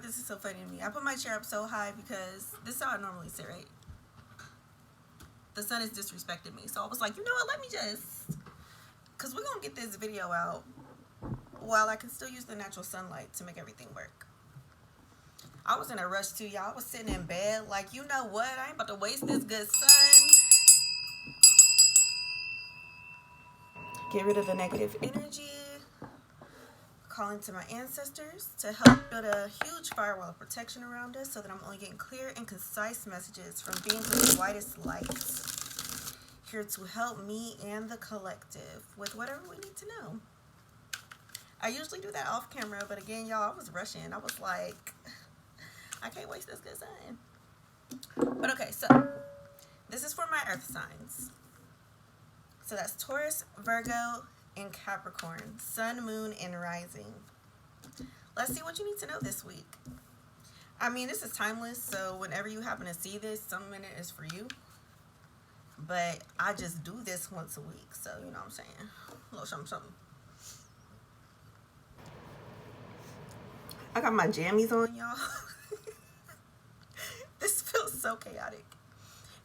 this is so funny to me. I put my chair up so high because this is how I normally sit, right? The sun has disrespected me. So I was like, you know what? Let me just... Because we're going to get this video out while I can still use the natural sunlight to make everything work. I was in a rush too, y'all. I was sitting in bed like, you know what? I ain't about to waste this good sun. Get rid of the negative energy. Calling to my ancestors to help build a huge firewall of protection around us so that I'm only getting clear and concise messages from beings with the whitest light, here to help me and the collective with whatever we need to know. I usually do that off camera, but again, y'all, I was rushing. I was like, I can't waste this good sun. But okay, so this is for my earth signs. So that's Taurus, Virgo, and Capricorn, sun, moon, and rising. Let's see what you need to know this week. I mean, this is timeless, so whenever you happen to see this, some minute is for you. But I just do this once a week, so you know what I'm saying. A little something, something. I got my jammies on, y'all. This feels so chaotic.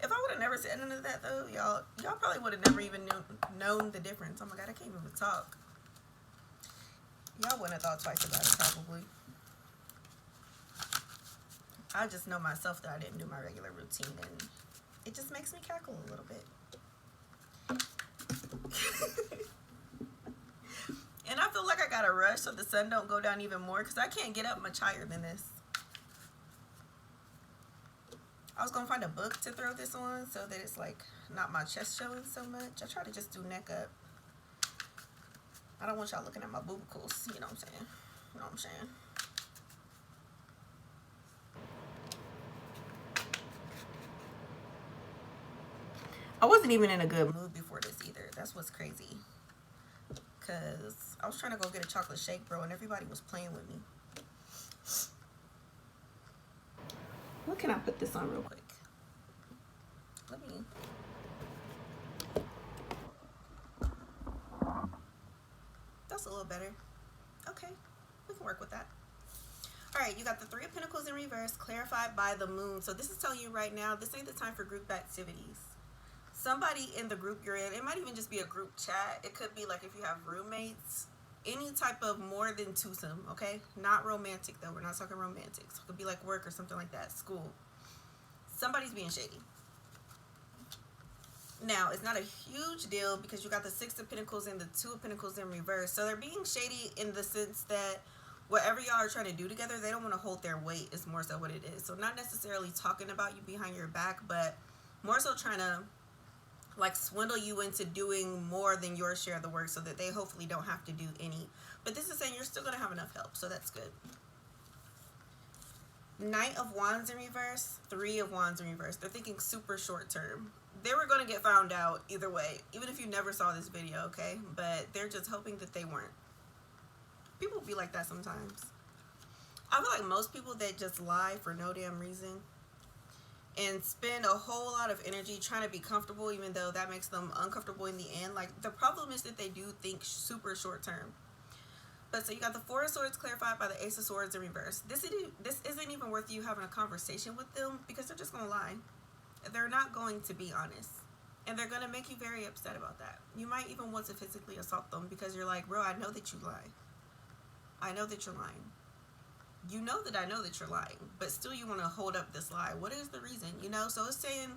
If I would have never said none of that, though, y'all probably would have never even known the difference. Oh my God, I can't even talk. Y'all wouldn't have thought twice about it, probably. I just know myself that I didn't do my regular routine, and it just makes me cackle a little bit. And I feel like I gotta rush so the sun don't go down even more, because I can't get up much higher than this. I was gonna find a book to throw this on so that it's like not my chest showing so much. I try to just do neck up. I don't want y'all looking at my boobicles, you know what I'm saying? You know what I'm saying? I wasn't even in a good mood before this either. That's what's crazy. Cause I was trying to go get a chocolate shake, bro, and everybody was playing with me. What can I put this on real quick? Let me. That's a little better. Okay, we can work with that. All right, you got the Three of Pentacles in reverse, clarified by the moon. So this is telling you right now, this ain't the time for group activities. Somebody in the group you're in, it might even just be a group chat. It could be like if you have roommates, any type of more than twosome, okay? Not romantic though, we're not talking romantic. So it could be like work or something like that, school. Somebody's being shady. Now, it's not a huge deal because you got the Six of Pentacles and the Two of Pentacles in reverse. So they're being shady in the sense that whatever y'all are trying to do together, they don't want to hold their weight is more so what it is. So not necessarily talking about you behind your back, but more so trying to like swindle you into doing more than your share of the work so that they hopefully don't have to do any. But this is saying you're still going to have enough help, so that's good. Knight of Wands in reverse, Three of Wands in reverse. They're thinking super short term. They were going to get found out either way, even if you never saw this video, okay? But they're just hoping that they weren't. People be like that sometimes. I feel like most people that just lie for no damn reason and spend a whole lot of energy trying to be comfortable, even though that makes them uncomfortable in the end. Like, the problem is that they do think super short term. But so you got the Four of Swords clarified by the Ace of Swords in reverse. This isn't even worth you having a conversation with them because they're just going to lie. They're not going to be honest. And they're going to make you very upset about that. You might even want to physically assault them because you're like, bro, I know that you lie. I know that you're lying. You know that I know that you're lying, but still you want to hold up this lie. What is the reason? You know, so it's saying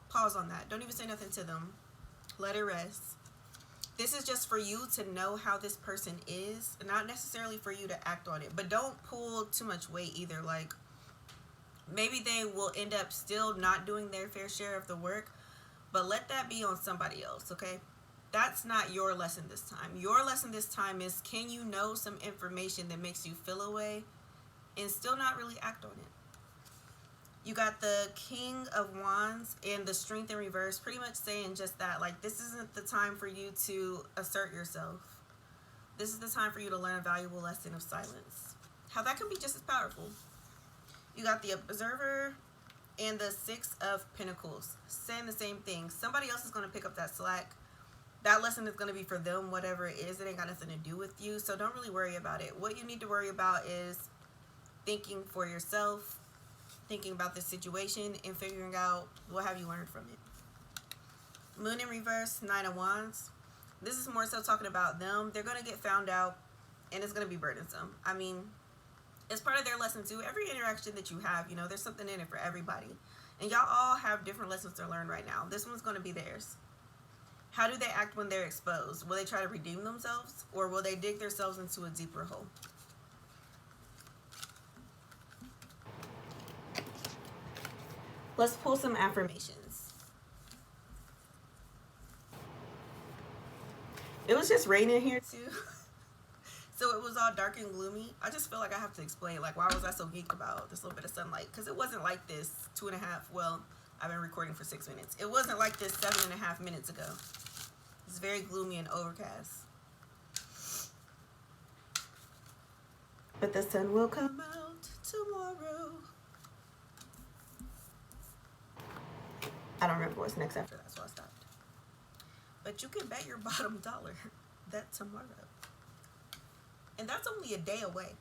pause on that. Don't even say nothing to them. Let it rest. This is just for you to know how this person is, not necessarily for you to act on it, but don't pull too much weight either. Like, maybe they will end up still not doing their fair share of the work, but let that be on somebody else, okay? That's not your lesson this time. Your lesson this time is, can you know some information that makes you feel away and still not really act on it? You got the King of Wands and the Strength in reverse, pretty much saying just that. Like, this isn't the time for you to assert yourself. This is the time for you to learn a valuable lesson of silence. How that can be just as powerful. You got the Observer and the Six of Pentacles, saying the same thing. Somebody else is going to pick up that slack. That lesson is going to be for them, whatever it is. It ain't got nothing to do with you, so don't really worry about it. What you need to worry about is thinking for yourself, thinking about the situation, and figuring out what have you learned from it. Moon in reverse, Nine of Wands. This is more so talking about them. They're going to get found out, and it's going to be burdensome. I mean, it's part of their lesson too. Every interaction that you have, you know, there's something in it for everybody. And y'all all have different lessons to learn right now. This one's going to be theirs. How do they act when they're exposed? Will they try to redeem themselves, or will they dig themselves into a deeper hole? Let's pull some affirmations. It was just raining here too. So it was all dark and gloomy. I just feel like I have to explain, like, why was I so geeked about this little bit of sunlight? Because it wasn't like this 2.5, well, I've been recording for 6 minutes. It wasn't like this 7.5 minutes ago. It's very gloomy and overcast. But the sun will come out tomorrow. I don't remember what's next after that, so I stopped. But you can bet your bottom dollar that tomorrow. And that's only a day away.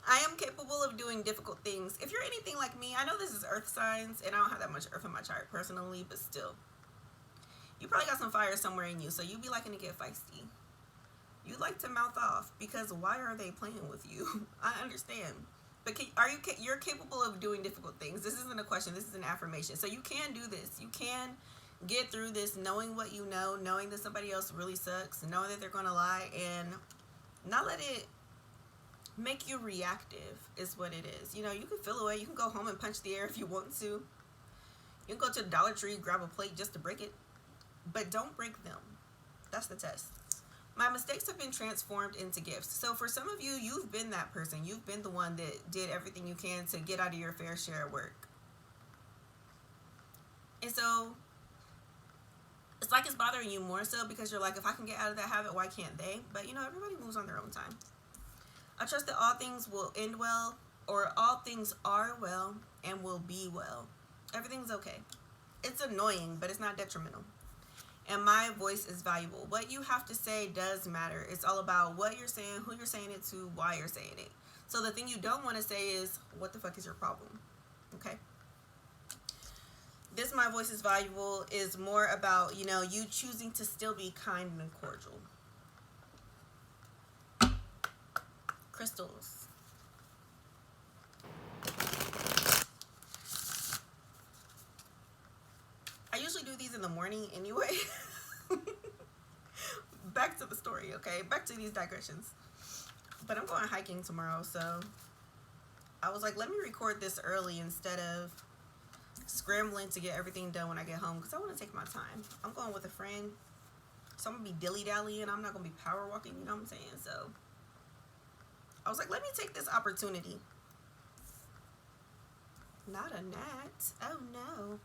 I am capable of doing difficult things. If you're anything like me, I know this is earth signs, and I don't have that much earth in my chart personally, but still. You probably got some fire somewhere in you, so you be liking to get feisty. You like to mouth off, because why are they playing with you? I understand. But you're capable of doing difficult things. This isn't a question, this is an affirmation. So you can do this. You can get through this knowing what you know, knowing that somebody else really sucks, knowing that they're going to lie, and not let it make you reactive is what it is. You know, you can feel away. You can go home and punch the air if you want to. You can go to the Dollar Tree, grab a plate just to break it. But don't break them. That's the test. My mistakes have been transformed into gifts. So for some of you, you've been that person. You've been the one that did everything you can to get out of your fair share of work. And so it's like it's bothering you more so because you're like, if I can get out of that habit, why can't they? But you know, everybody moves on their own time. I trust that all things will end well, or all things are well and will be well. Everything's okay. It's annoying, but it's not detrimental. And my voice is valuable. What you have to say does matter. It's all about what you're saying, who you're saying it to, why you're saying it. So the thing you don't want to say is, what the fuck is your problem? Okay? This my voice is valuable is more about, you know, you choosing to still be kind and cordial. Crystals. I usually do these in the morning anyway. Back to the story, okay? Back to these digressions. But I'm going hiking tomorrow, so I was like, let me record this early instead of scrambling to get everything done when I get home, because I want to take my time. I'm going with a friend, so I'm going to be dilly-dallying. I'm not going to be power walking, you know what I'm saying? So I was like, let me take this opportunity. Not a gnat. Oh, no.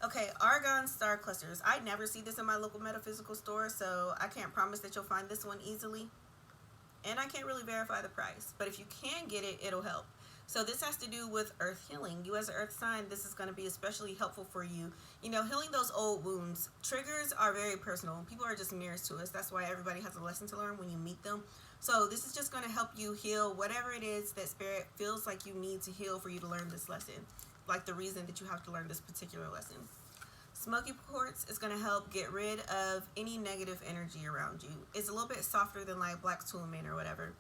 Okay, Argon star clusters. I never see this in my local metaphysical store, so I can't promise that you'll find this one easily. And I can't really verify the price. But if you can get it, it'll help. So this has to do with earth healing. You as an earth sign, this is going to be especially helpful for you. You know, healing those old wounds. Triggers are very personal. People are just mirrors to us. That's why everybody has a lesson to learn when you meet them. So this is just going to help you heal whatever it is that spirit feels like you need to heal for you to learn this lesson. Like the reason that you have to learn this particular lesson. Smoky quartz is going to help get rid of any negative energy around you. It's a little bit softer than like black tourmaline or whatever.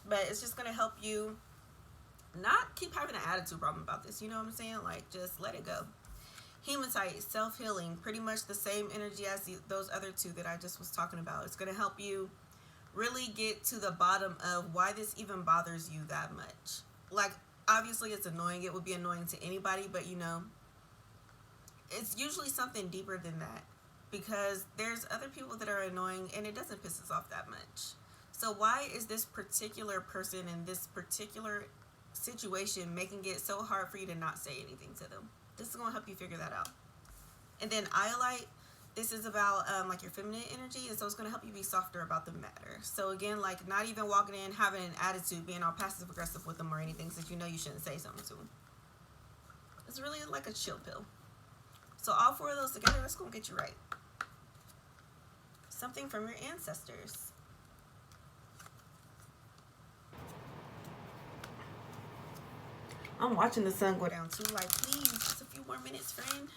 But it's just going to help you not keep having an attitude problem about this. You know what I'm saying? Like, just let it go. Hematite, self-healing, pretty much the same energy as those other two that I just was talking about. It's going to help you really get to the bottom of why this even bothers you that much. Like, obviously it's annoying. It would be annoying to anybody, but you know, it's usually something deeper than that, because there's other people that are annoying and it doesn't piss us off that much. So why is this particular person in this particular situation making it so hard for you to not say anything to them? This is going to help you figure that out. And then Iolite, this is about like your feminine energy, and so it's going to help you be softer about the matter. So again, like not even walking in having an attitude, being all passive aggressive with them or anything, since you know you shouldn't say something to them. It's really like a chill pill. So all four of those together, that's going to get you right. Something from your ancestors. I'm watching the sun go down too. Like, please, just a few more minutes, friend.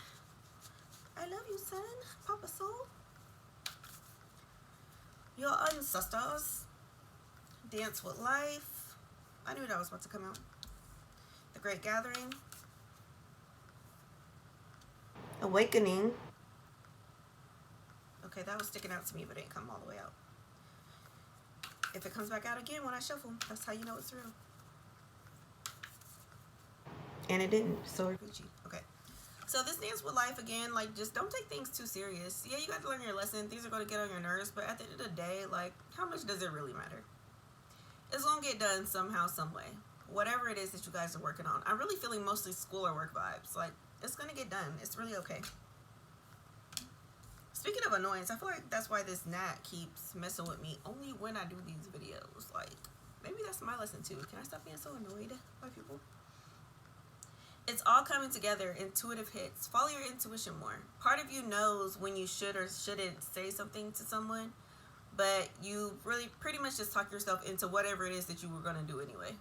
I love you, son. Papa Soul. Your ancestors. Dance with Life. I knew that was about to come out. The Great Gathering. Awakening. Okay, that was sticking out to me, but it didn't come all the way out. If it comes back out again when I shuffle, that's how you know it's real. And it didn't, so we're Gucci. Okay. So this Dance with Life, again, like, just don't take things too serious. Yeah, you got to learn your lesson. Things are going to get on your nerves, but at the end of the day, like, how much does it really matter? It's going to get done somehow, some way. Whatever it is that you guys are working on. I'm really feeling mostly school or work vibes. Like, it's going to get done. It's really okay. Speaking of annoyance, I feel like that's why this gnat keeps messing with me only when I do these videos. Like, maybe that's my lesson too. Can I stop being so annoyed by people? It's all coming together. Intuitive hits. Follow your intuition more. Part of you knows when you should or shouldn't say something to someone, but you really pretty much just talk yourself into whatever it is that you were going to do anyway.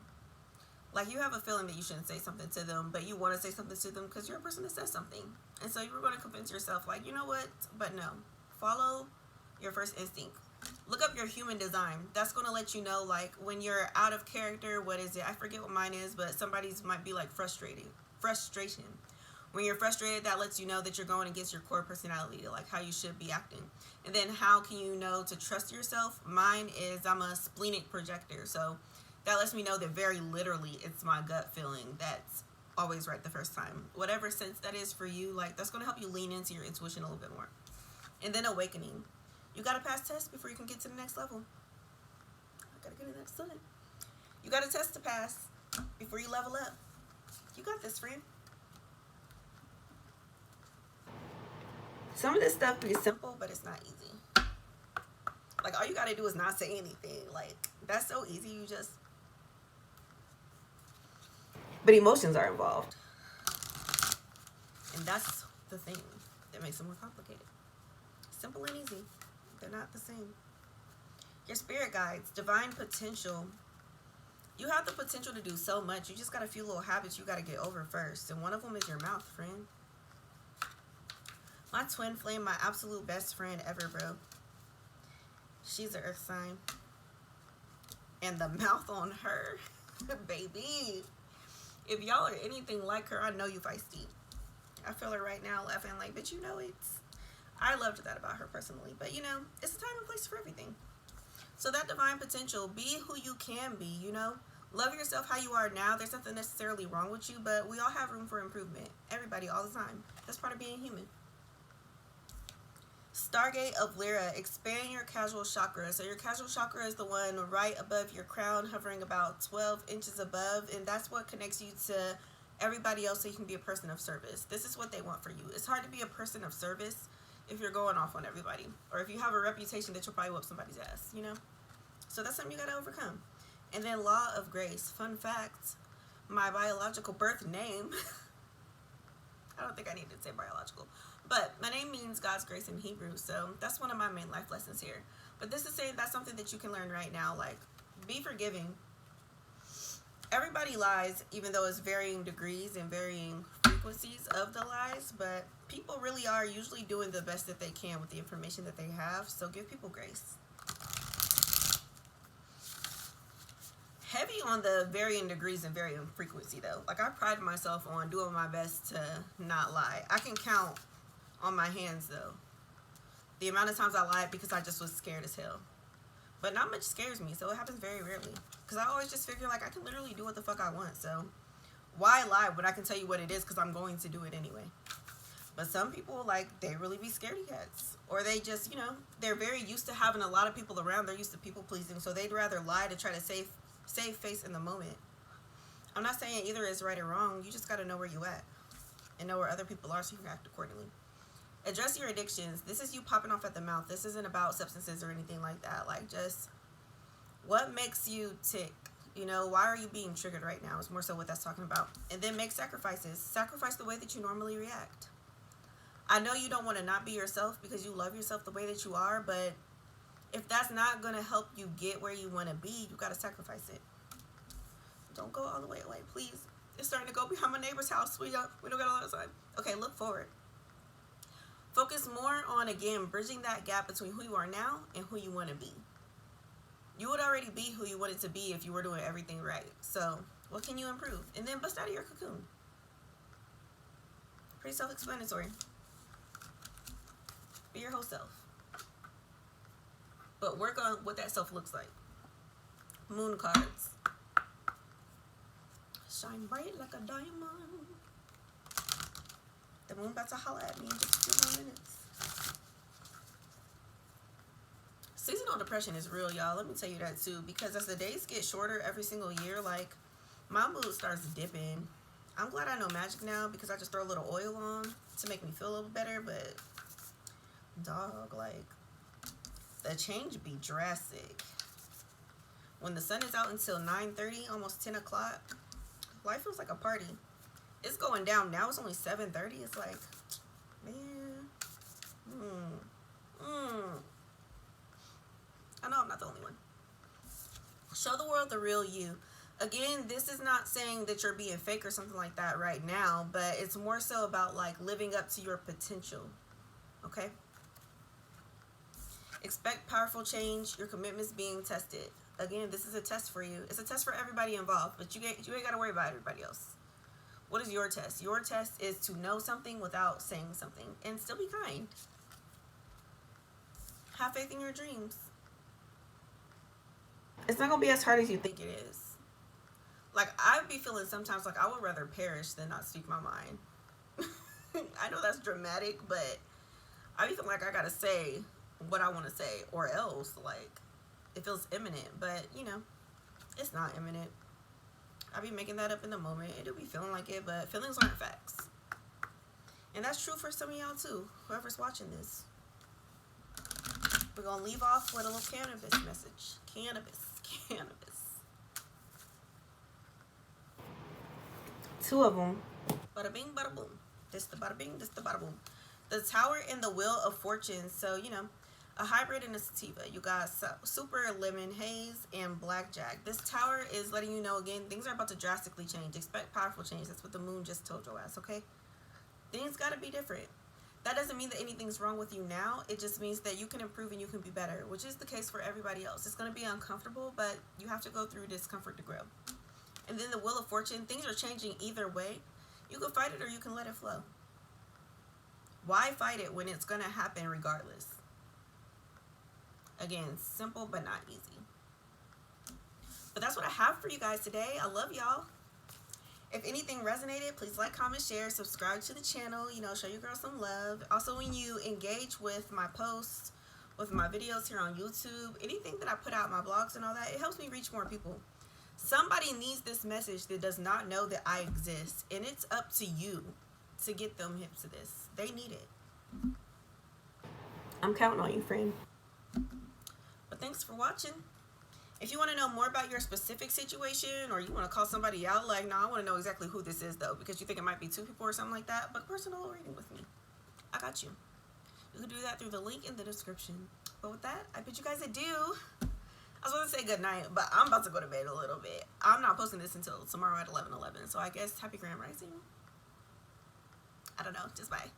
Like, you have a feeling that you shouldn't say something to them, but you want to say something to them because you're a person that says something. And so you were going to convince yourself, like, you know what? But no. Follow your first instinct. Look up your human design. That's going to let you know, like, when you're out of character, what is it? I forget what mine is, but somebody's might be, like, frustration. When you're frustrated, that lets you know that you're going against your core personality, like how you should be acting. And then how can you know to trust yourself? Mine is I'm a splenic projector, so that lets me know that very literally it's my gut feeling that's always right the first time. Whatever sense that is for you, like, that's going to help you lean into your intuition a little bit more. And then awakening. You got to pass tests before you can get to the next level. I got to get to the next student. You got a test to pass before you level up. You got this, friend. Some of this stuff is simple, but it's not easy. Like, all you got to do is not say anything. Like, that's so easy. You just... But emotions are involved. And that's the thing that makes them more complicated. Simple and easy. They're not the same. Your spirit guides, divine potential. You have the potential to do so much. You just got a few little habits you got to get over first. And one of them is your mouth, friend. My twin flame, my absolute best friend ever, bro. She's an earth sign. And the mouth on her, baby. If y'all are anything like her, I know you feisty. I feel her right now laughing like, bitch, you know it's... I loved that about her personally. But, you know, it's a time and place for everything. So that divine potential, be who you can be, you know? Love yourself how you are now. There's nothing necessarily wrong with you, but we all have room for improvement. Everybody, all the time. That's part of being human. Stargate of Lyra, expand your casual chakra. So your casual chakra is the one right above your crown, hovering about 12 inches above, and that's what connects you to everybody else so you can be a person of service. This is what they want for you. It's hard to be a person of service if you're going off on everybody, or if you have a reputation that you'll probably whoop somebody's ass, you know? So that's something you gotta overcome. And then Law of Grace. Fun fact, my biological birth name, I don't think I need to say biological, but my name means God's grace in Hebrew, so that's one of my main life lessons here. But this is saying that's something that you can learn right now, like, be forgiving. Everybody lies, even though it's varying degrees and varying frequencies of the lies, but people really are usually doing the best that they can with the information that they have, so give people grace. Heavy on the varying degrees and varying frequency, though. Like, I pride myself on doing my best to not lie. I can count on my hands, though, the amount of times I lied because I just was scared as hell. But not much scares me, so it happens very rarely. Because I always just figure, like, I can literally do what the fuck I want, so why lie when I can tell you what it is because I'm going to do it anyway? But some people, like, they really be scaredy cats. Or they just, you know, they're very used to having a lot of people around. They're used to people pleasing, so they'd rather lie to try to save face in the moment. I'm not saying either is right or wrong. You just got to know where you at and know where other people are so you can act accordingly. Address your addictions. This is you popping off at the mouth. This isn't about substances or anything like that. Like, just what makes you tick? You know, why are you being triggered right now? It's more so what that's talking about. And then make sacrifices. Sacrifice the way that you normally react. I know you don't want to not be yourself because you love yourself the way that you are, but if that's not going to help you get where you want to be, you got to sacrifice it. Don't go all the way away, please. It's starting to go behind my neighbor's house. We don't got a lot of time. Okay, look forward. Focus more on, again, bridging that gap between who you are now and who you want to be. You would already be who you wanted to be if you were doing everything right. So what can you improve? And then bust out of your cocoon. Pretty self-explanatory. Be your whole self. But work on what that self looks like. Moon cards. Shine bright like a diamond. The moon about to holler at me in just a few more minutes. Seasonal depression is real, y'all. Let me tell you that too. Because as the days get shorter every single year, like, my mood starts dipping. I'm glad I know magic now because I just throw a little oil on to make me feel a little better. But, dog, like, the change be drastic. When the sun is out until 9:30, almost 10 o'clock, life feels like a party. It's going down now. It's only 7:30. It's like, man. I know I'm not the only one. Show the world the real you. Again, this is not saying that you're being fake or something like that right now, but it's more so about, like, living up to your potential. Okay? Expect powerful change. Your commitment's being tested. Again, this is a test for you. It's a test for everybody involved, but you ain't got to worry about everybody else. What is your test? Your test is to know something without saying something and still be kind. Have faith in your dreams. It's not going to be as hard as you think it is. Like, I'd be feeling sometimes like I would rather perish than not speak my mind. I know that's dramatic, but I be feeling like I got to say what I want to say or else, like, it feels imminent. But, you know, it's not imminent. I be making that up in the moment. It'll be feeling like it, but feelings aren't facts. And that's true for some of y'all too, whoever's watching this. We're going to leave off with a little cannabis message. Cannabis. 2 of them. Bada bing, bada boom. This the bada bing, this the bada boom. The Tower and the Wheel of Fortune. So, you know, a hybrid and a sativa. You got super lemon haze and blackjack. This Tower is letting you know, again, things are about to drastically change. Expect powerful change. That's what the moon just told your ass, okay? Things got to be different. That doesn't mean that anything's wrong with you now. It just means that you can improve and you can be better, which is the case for everybody else. It's going to be uncomfortable, but you have to go through discomfort to grow. And then the Wheel of Fortune, things are changing either way. You can fight it or you can let it flow. Why fight it when it's going to happen regardless? Again, simple but not easy. But that's what I have for you guys today. I love y'all. If anything resonated, please like, comment, share, subscribe to the channel. You know, show your girl some love. Also, when you engage with my posts, with my videos here on YouTube, anything that I put out, my blogs and all that, it helps me reach more people. Somebody needs this message that does not know that I exist. And it's up to you to get them hip to this. They need it. I'm counting on you, friend. But thanks for watching. If you want to know more about your specific situation or you want to call somebody out, like, no, I want to know exactly who this is, though, because you think it might be 2 people or something like that, but personal reading with me, I got you. You can do that through the link in the description. But with that, I bid you guys adieu. I was going to say good night, but I'm about to go to bed a little bit. I'm not posting this until tomorrow at 11:11, so I guess happy Grand Rising. I don't know. Just bye.